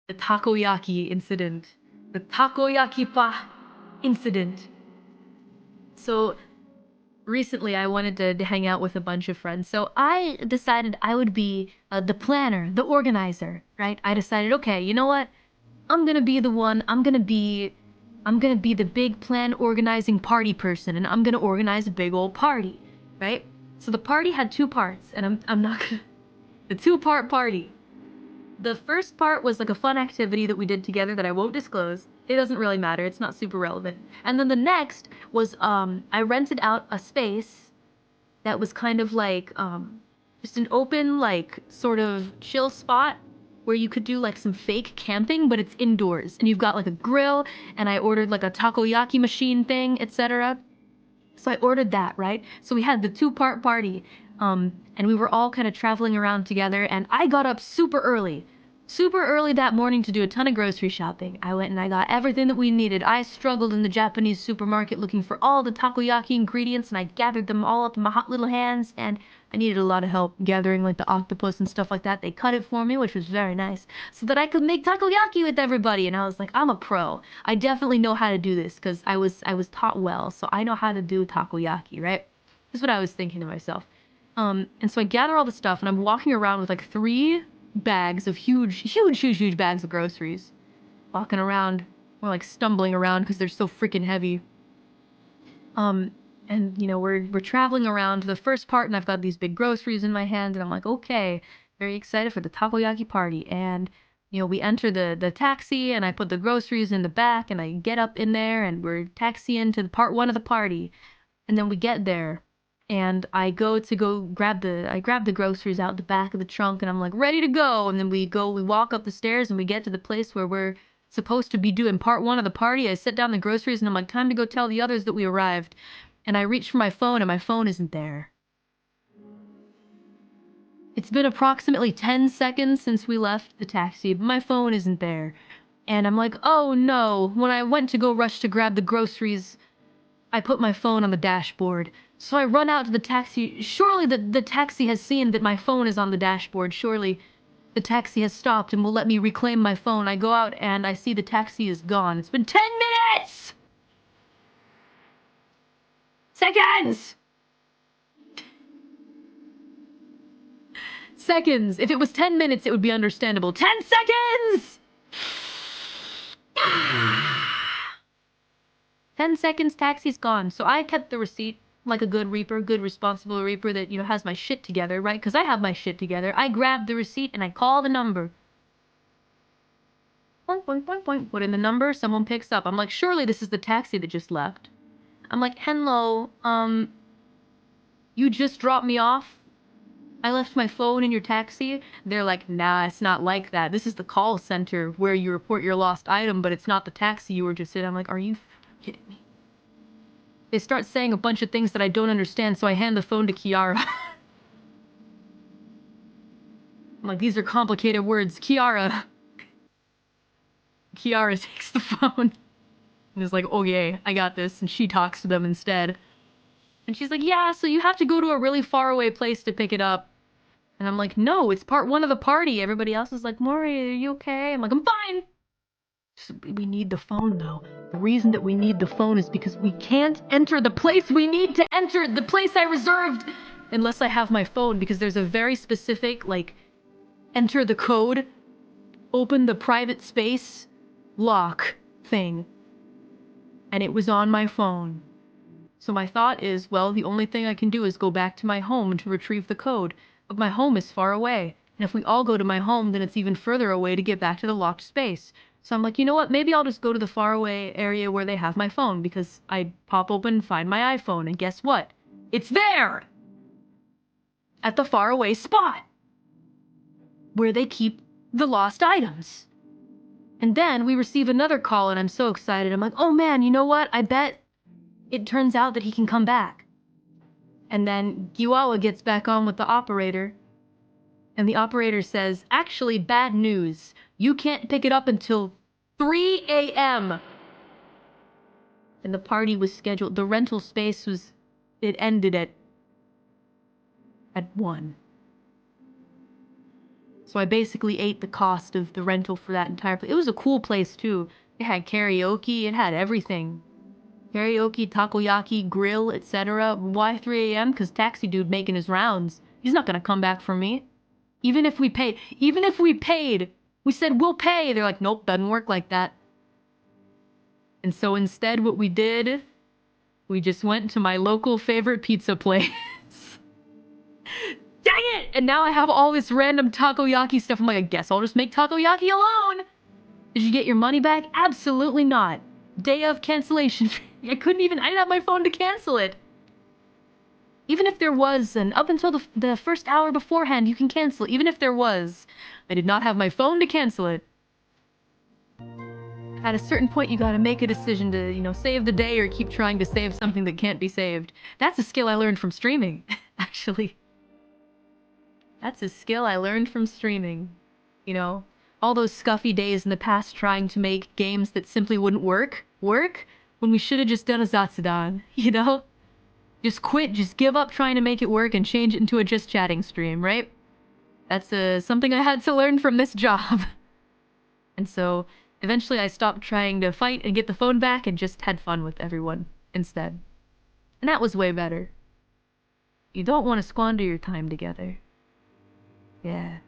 The takoyaki incident. The takoyaki pa incident. So recently I wanted to hang out with a bunch of friends, so I decided I would be the planner, the organizer, right? I decided, okay, you know what? I'm gonna be the one, I'm gonna be the big plan organizing party person, and I'm gonna organize a big old party, right? So the party had two parts, and I'm not gonna... The two-part party. The first part was like a fun activity that we did together that I won't disclose. It doesn't really matter, it's not super relevant. And then the next was, I rented out a space that was kind of like, just an open, like, sort of chill spot where you could do like some fake camping, but it's indoors. And you've got like a grill, and I ordered like a takoyaki machine thing, etc. So I ordered that, right? So we had the two-part party, and we were all kind of traveling around together, and I got up super early that morning to do a ton of grocery shopping. I went and I got everything that we needed. I struggled in the Japanese supermarket looking for all the takoyaki ingredients, and I gathered them all up in my hot little hands, and I needed a lot of help gathering like the octopus and stuff like that. They cut it for me, which was very nice, so that I could make takoyaki with everybody, and I was like, I'm a pro. I definitely know how to do this, because I was taught well, so I know how to do takoyaki, right? That's what I was thinking to myself. And so I gather all the stuff, and I'm walking around with like 3 bags of huge bags of groceries. Walking around, or like stumbling around because they're so freaking heavy. And you know, we're traveling around the first part, and I've got these big groceries in my hand, and I'm like, okay, very excited for the takoyaki party. And you know, we enter the taxi, and I put the groceries in the back, and I get up in there, and we're taxiing to the part 1 of the party. And then we get there, and I go grab the groceries out the back of the trunk, and I'm like, ready to go. And then we walk up the stairs, and we get to the place where we're supposed to be doing part 1 of the party. I set down the groceries, and I'm like, time to go tell the others that we arrived. And I reach for my phone, and my phone isn't there. It's been approximately 10 seconds since we left the taxi, but my phone isn't there. And I'm like, oh no. When I went to go rush to grab the groceries, I put my phone on the dashboard. So I run out to the taxi. Surely the taxi has seen that my phone is on the dashboard. Surely the taxi has stopped and will let me reclaim my phone. I go out and I see the taxi is gone. It's been 10 minutes! Seconds! Seconds! If it was 10 minutes, it would be understandable. 10 seconds! 10 seconds, taxi's gone. So I kept the receipt like a good reaper, good responsible reaper that, you know, has my shit together, right? Because I have my shit together. I grabbed the receipt and I call the number. Boink, boink, boink, boink. Put in the number, someone picks up. I'm like, surely this is the taxi that just left. I'm like, hello, you just dropped me off? I left my phone in your taxi? They're like, nah, it's not like that. This is the call center where you report your lost item, but it's not the taxi you were just in. I'm like, are you kidding me? They start saying a bunch of things that I don't understand, so I hand the phone to Kiara. I'm like, these are complicated words. Kiara. Kiara takes the phone and is like, oh yeah, I got this. And she talks to them instead. And she's like, yeah, so you have to go to a really far away place to pick it up. And I'm like, no, it's part 1 of the party. Everybody else is like, Mori, are you okay? I'm like, I'm fine. We need the phone, though. The reason that we need the phone is because we can't enter the place we need to enter, the place I reserved, unless I have my phone, because there's a very specific, like, enter the code, open the private space, lock thing. And it was on my phone. So my thought is, well, the only thing I can do is go back to my home to retrieve the code. But my home is far away. And if we all go to my home, then it's even further away to get back to the locked space. So I'm like, you know what? Maybe I'll just go to the faraway area where they have my phone, because I pop open and find my iPhone, and guess what? It's there! At the faraway spot! Where they keep the lost items. And then we receive another call, and I'm so excited. I'm like, oh man, you know what? I bet it turns out that he can come back. And then Giwawa gets back on with the operator. And the operator says, actually, bad news. You can't pick it up until 3 a.m. And the party was scheduled, the rental space was, it ended at 1. So I basically ate the cost of the rental for that entire place. It was a cool place too. It had karaoke, it had everything. Karaoke, takoyaki, grill, etc. Why 3 a.m.? Because taxi dude making his rounds. He's not gonna come back for me. Even if we paid, we said we'll pay. They're like, nope, doesn't work like that. And so instead what we did, we just went to my local favorite pizza place. Dang it! And now I have all this random takoyaki stuff. I'm like, I guess I'll just make takoyaki alone. Did you get your money back? Absolutely not. Day of cancellation. I didn't have my phone to cancel it. Even if there was, and up until the first hour beforehand, you can cancel it. Even if there was, I did not have my phone to cancel it. At a certain point, you gotta make a decision to, you know, save the day or keep trying to save something that can't be saved. That's a skill I learned from streaming, actually. That's a skill I learned from streaming. You know, all those scuffy days in the past trying to make games that simply wouldn't work, when we should have just done a Zatsudan, you know? Just quit, just give up trying to make it work and change it into a just chatting stream, right? That's something I had to learn from this job. And so, eventually I stopped trying to fight and get the phone back and just had fun with everyone instead. And that was way better. You don't want to squander your time together. Yeah.